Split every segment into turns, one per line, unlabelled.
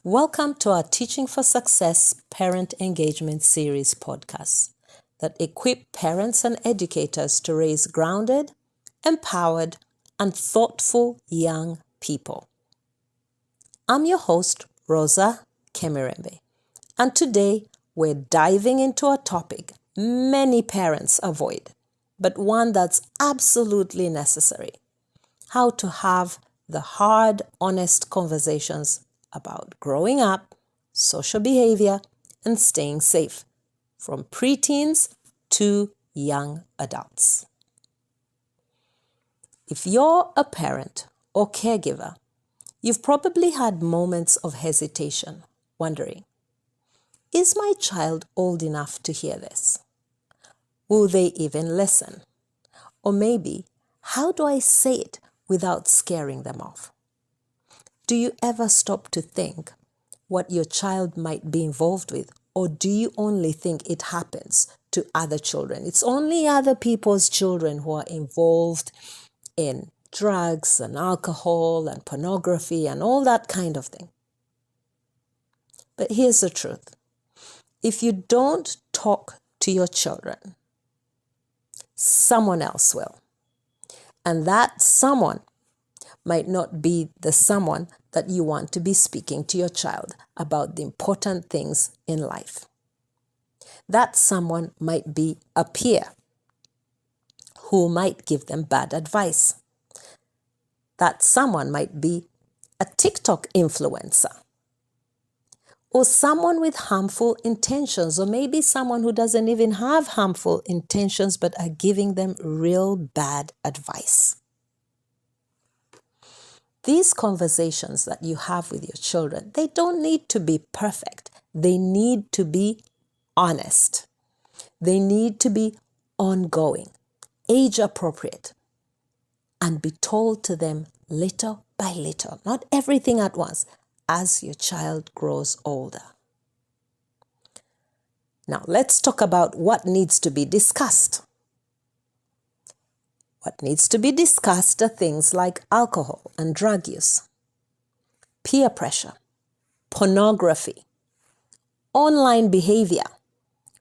Welcome to our Teaching for Success Parent Engagement Series podcast that equip parents and educators to raise grounded, empowered, and thoughtful young people. I'm your host, Rosa Kemirembe, and today we're diving into a topic many parents avoid, but one that's absolutely necessary: how to have the hard, honest conversations about growing up, social behavior, and staying safe, from preteens to young adults. If you're a parent or caregiver, you've probably had moments of hesitation, wondering, is my child old enough to hear this? Will they even listen? Or maybe, how do I say it without scaring them off? Do you ever stop to think what your child might be involved with, or do you only think it happens to other children? It's only other people's children who are involved in drugs and alcohol and pornography and all that kind of thing. But here's the truth. If you don't talk to your children, someone else will. And that someone might not be the someone that you want to be speaking to your child about the important things in life. That someone might be a peer who might give them bad advice. That someone might be a TikTok influencer, or someone with harmful intentions, or maybe someone who doesn't even have harmful intentions but are giving them real bad advice. These conversations that you have with your children, they don't need to be perfect. They need to be honest. They need to be ongoing, age appropriate, and be told to them little by little, not everything at once, as your child grows older. Now, let's talk about what needs to be discussed. What needs to be discussed are things like alcohol and drug use, peer pressure, pornography, online behavior,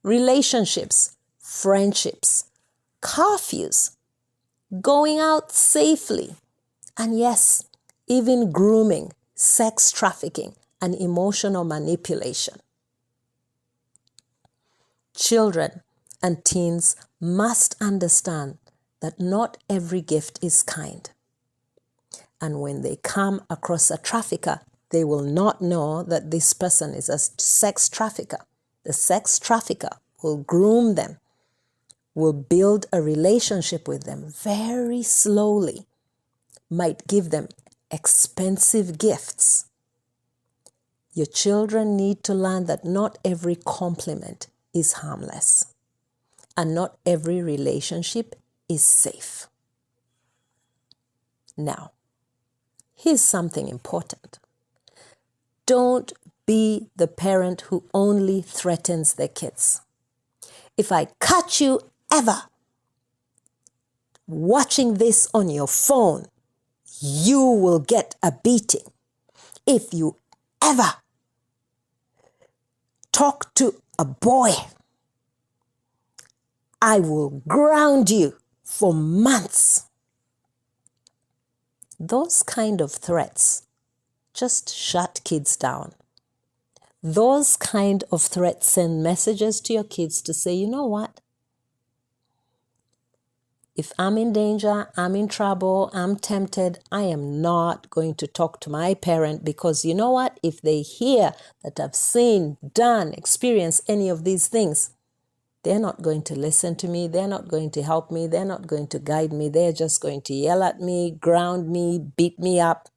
relationships, friendships, curfews, going out safely, and yes, even grooming, sex trafficking, and emotional manipulation. Children and teens must understand that not every gift is kind. And when they come across a trafficker, they will not know that this person is a sex trafficker. The sex trafficker will groom them, will build a relationship with them very slowly, might give them expensive gifts. Your children need to learn that not every compliment is harmless, and not every relationship is safe. Now, here's something important. Don't be the parent who only threatens their kids. If I catch you ever watching this on your phone, you will get a beating. If you ever talk to a boy, I will ground you for months. Those kind of threats just shut kids down. Those kind of threats send messages to your kids to say, you know what? If I'm in danger, I'm in trouble, I'm tempted, I am not going to talk to my parent, because you know what? If they hear that I've seen, done, experienced any of these things, they're not going to listen to me. They're not going to help me. They're not going to guide me. They're just going to yell at me, ground me, beat me up,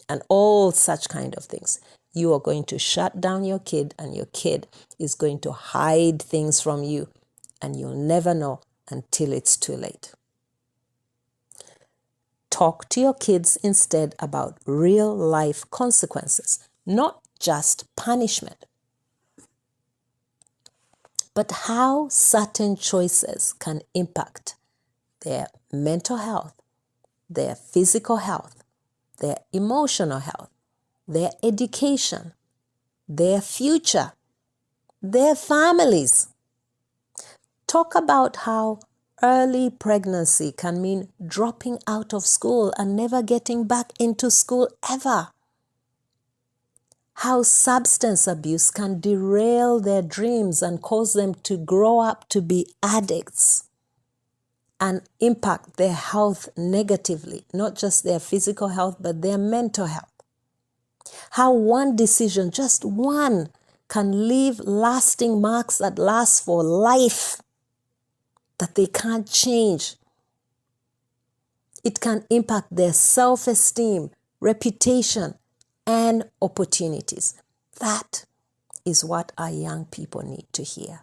and all such kind of things. You are going to shut down your kid, and your kid is going to hide things from you, and you'll never know until it's too late. Talk to your kids instead about real life consequences, not just punishment, but how certain choices can impact their mental health, their physical health, their emotional health, their education, their future, their families. Talk about how early pregnancy can mean dropping out of school and never getting back into school ever. How substance abuse can derail their dreams and cause them to grow up to be addicts and impact their health negatively, not just their physical health, but their mental health. How one decision, just one, can leave lasting marks that last for life, that they can't change. It can impact their self-esteem, reputation, and opportunities. That is what our young people need to hear,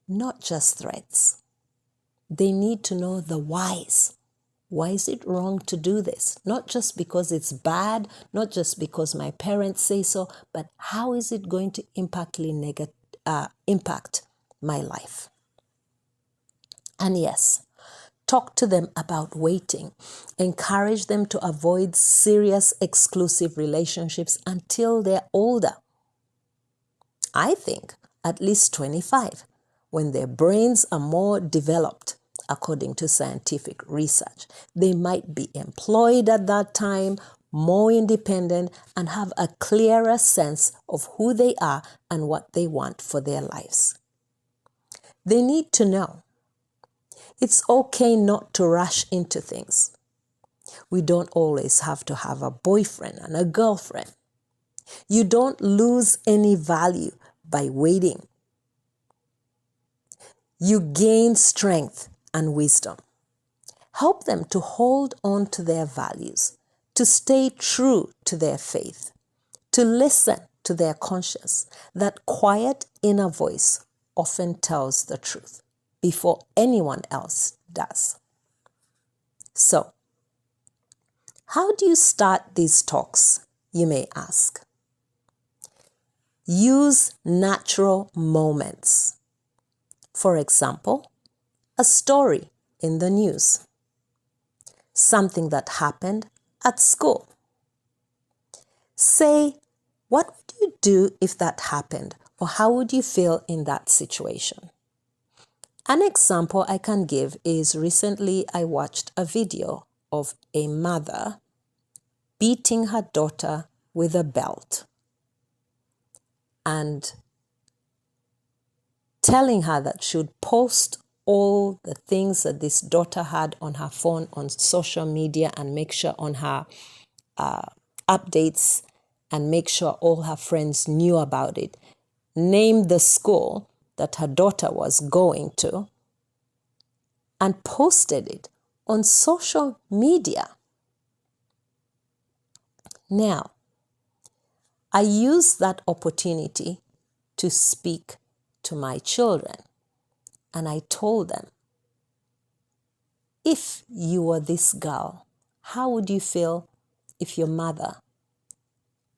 not just threats. They need to know the whys. Why is it wrong to do this? Not just because it's bad, not just because my parents say so, but how is it going to impact my life? And yes, talk to them about waiting. Encourage them to avoid serious exclusive relationships until they're older. I think at least 25, when their brains are more developed, according to scientific research. They might be employed at that time, more independent, and have a clearer sense of who they are and what they want for their lives. They need to know it's okay not to rush into things. We don't always have to have a boyfriend and a girlfriend. You don't lose any value by waiting. You gain strength and wisdom. Help them to hold on to their values, to stay true to their faith, to listen to their conscience. That quiet inner voice often tells the truth before anyone else does. So, how do you start these talks, you may ask? Use natural moments. For example, a story in the news, something that happened at school. Say, what would you do if that happened, or how would you feel in that situation? An example I can give is recently I watched a video of a mother beating her daughter with a belt and telling her that she would post all the things that this daughter had on her phone on social media and make sure on her updates and make sure all her friends knew about it. Name the school that her daughter was going to and posted it on social media. Now, I used that opportunity to speak to my children. And I told them, if you were this girl, how would you feel if your mother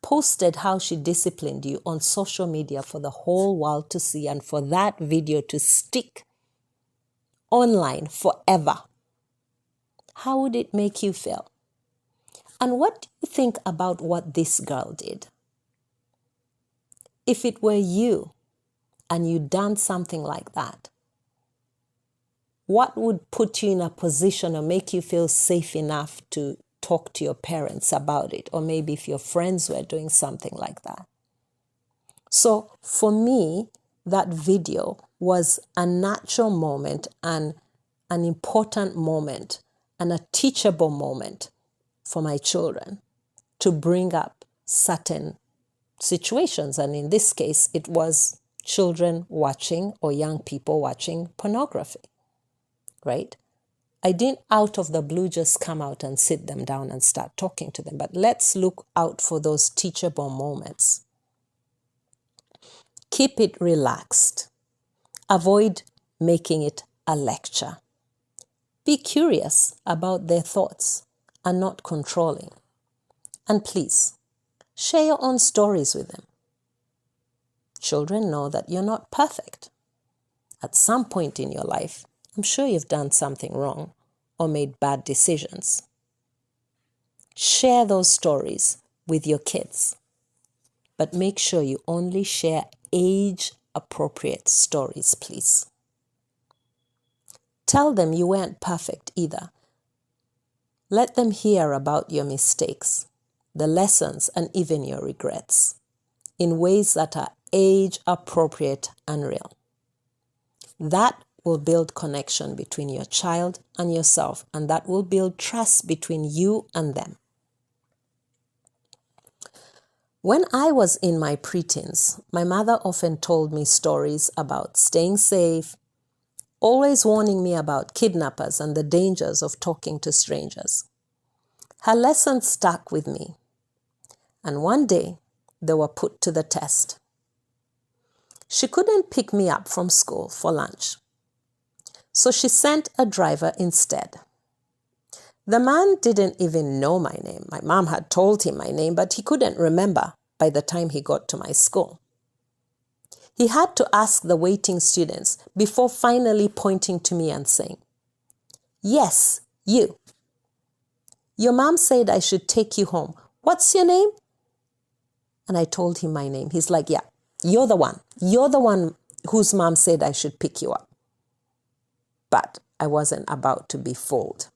posted how she disciplined you on social media for the whole world to see and for that video to stick online forever? How would it make you feel? And what do you think about what this girl did? If it were you and you'd done something like that, what would put you in a position or make you feel safe enough to talk to your parents about it? Or maybe if your friends were doing something like that. So for me, that video was a natural moment and an important moment and a teachable moment for my children to bring up certain situations. And in this case, it was children watching or young people watching pornography. Right? I didn't out of the blue just come out and sit them down and start talking to them, but let's look out for those teachable moments. Keep it relaxed. Avoid making it a lecture. Be curious about their thoughts and not controlling. And please, share your own stories with them. Children know that you're not perfect. At some point in your life, I'm sure you've done something wrong or made bad decisions. Share those stories with your kids. but make sure you only share age-appropriate stories, please. Tell them you weren't perfect either. Let them hear about your mistakes, the lessons, and even your regrets in ways that are age-appropriate and real. That will build connection between your child and yourself, and that will build trust between you and them. When I was in my preteens, my mother often told me stories about staying safe, always warning me about kidnappers and the dangers of talking to strangers. Her lessons stuck with me, and one day they were put to the test. She couldn't pick me up from school for lunch, so she sent a driver instead. The man didn't even know my name. My mom had told him my name, but he couldn't remember by the time he got to my school. He had to ask the waiting students before finally pointing to me and saying, "Yes, you. Your mom said I should take you home. What's your name?" And I told him my name. He's like, "Yeah, you're the one. You're the one whose mom said I should pick you up." But I wasn't about to be fooled.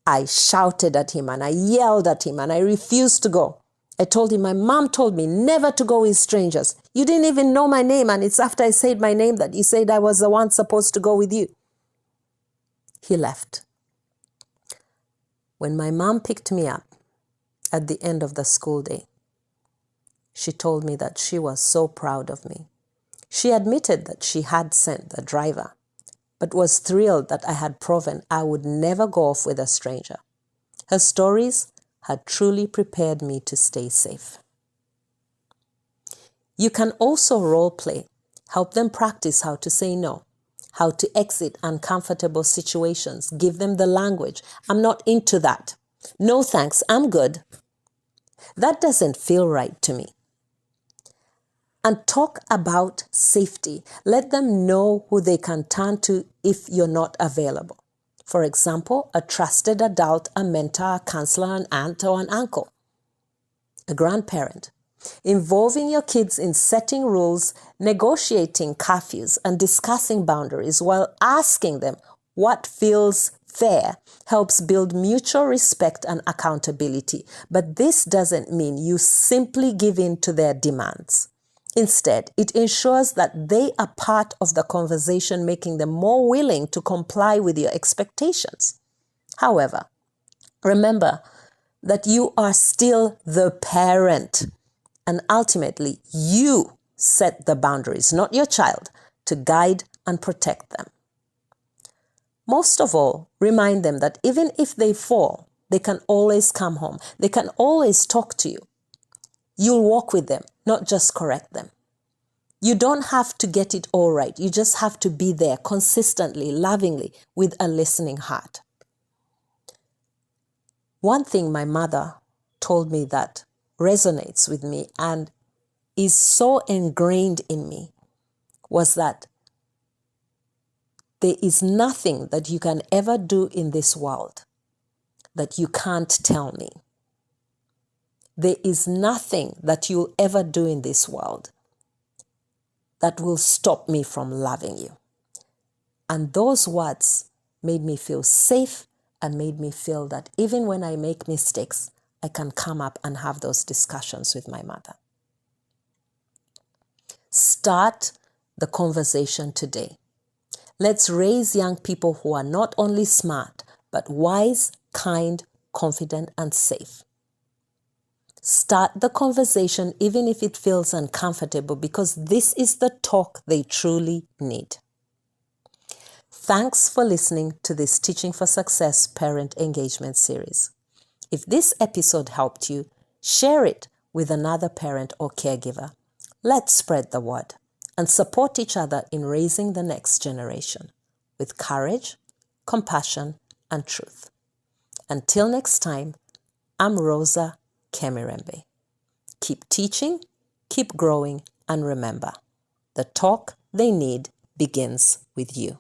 I shouted at him and I yelled at him and I refused to go. I told him, "My mom told me never to go with strangers. You didn't even know my name, and it's after I said my name that you said I was the one supposed to go with you." He left. When my mom picked me up at the end of the school day, she told me that she was so proud of me. She admitted that she had sent the driver, but was thrilled that I had proven I would never go off with a stranger. Her stories had truly prepared me to stay safe. You can also role play, help them practice how to say no, how to exit uncomfortable situations, give them the language. "I'm not into that. No thanks, I'm good. That doesn't feel right to me." And talk about safety. Let them know who they can turn to if you're not available. For example, a trusted adult, a mentor, a counselor, an aunt, or an uncle, a grandparent. Involving your kids in setting rules, negotiating curfews, and discussing boundaries while asking them what feels fair helps build mutual respect and accountability. But this doesn't mean you simply give in to their demands. Instead, it ensures that they are part of the conversation, making them more willing to comply with your expectations. However, remember that you are still the parent, and ultimately you set the boundaries, not your child, to guide and protect them. Most of all, remind them that even if they fall, they can always come home. They can always talk to you. You'll walk with them, not just correct them. You don't have to get it all right. You just have to be there consistently, lovingly, with a listening heart. One thing my mother told me that resonates with me and is so ingrained in me was that there is nothing that you can ever do in this world that you can't tell me. There is nothing that you'll ever do in this world that will stop me from loving you. And those words made me feel safe and made me feel that even when I make mistakes, I can come up and have those discussions with my mother. Start the conversation today. Let's raise young people who are not only smart, but wise, kind, confident, and safe. Start the conversation even if it feels uncomfortable, because this is the talk they truly need. Thanks for listening to this Teaching for Success Parent Engagement Series. If this episode helped you, share it with another parent or caregiver. Let's spread the word and support each other in raising the next generation with courage, compassion, and truth. Until next time, I'm Rosa Kemirembe. Keep teaching, keep growing, and remember, the talk they need begins with you.